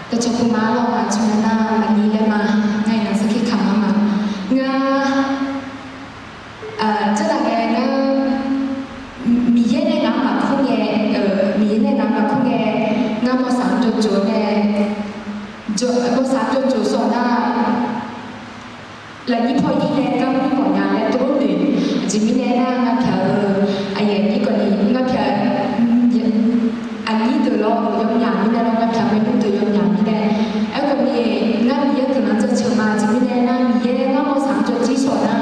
แต่ชกุมาเรามาชนะวันนี้ได้มาไงนะสักทีคำมางา这大概呢มีเยอะในน้ำมาคุ้งเงมีเยอะในน้ำมาคุ้งเงงาโมสามจุดจุดเนี่ยจุดโมสามจุดจุดส่วนหน้าแล้วนี่พอยิ่งแรงก็มีหมดงานแล้วตัวหนึ่งจะมีแน่ๆงาเพียไอ้อย่างนี้ก่อนนี้งาเพียอันนี้ตัวเรายอมอย่างนี้ได้เรางาเพียไม่รู้ตัวยอมอย่างนี้ได้ไอ้คนนี้งามีเยอะถึงนั้นจะเชื่อมาจะมีแน่ๆมีเยอะงาโมสามจุดจีส่วนหน้า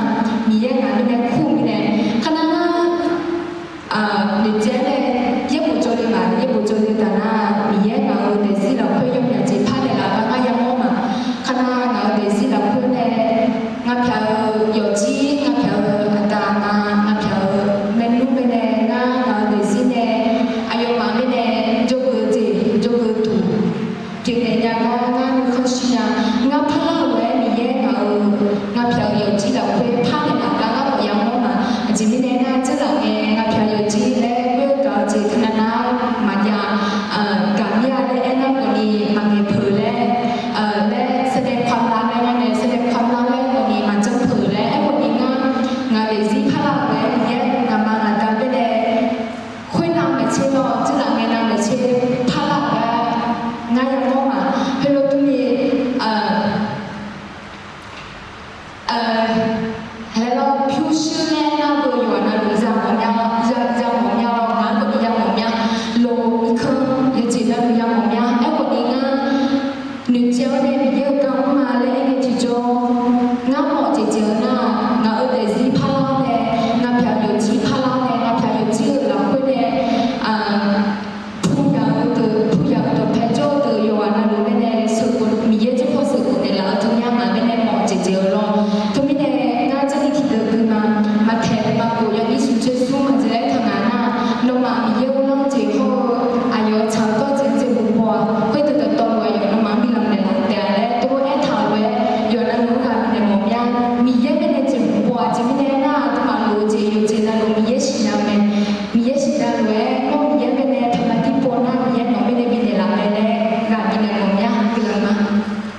มีเยอะงานไม่ได้คู่ไม่ได้ขนาดนั้น你家嘞也不做的嘛，也不做的，但那米也熬的是老会用人家拍的啦，俺也冇嘛，看那熬的是老会呢，俺票有机，俺票大嘛，俺票门路边呢，俺熬的是呢，还有嘛边呢，做个子，做个土，今年呀，俺可惜呀，俺拍了喂米也熬，俺票有机老会拍的啦，俺冇也冇嘛，今年呢，这老年俺票有机嘞。จีขนาดนั้นมายาการยาได้แนะนำวันนี้มาเงยเผยและแสดงความรักในวันนี้แสดงความรักและวันนี้มันจะเผยและวันนี้งานเดซี่พลังและเนี่ยงานมางานการไปเลยคุยนำไปเชื่อจะหลังงานนำไปเชื่อพลังและงานยังมอง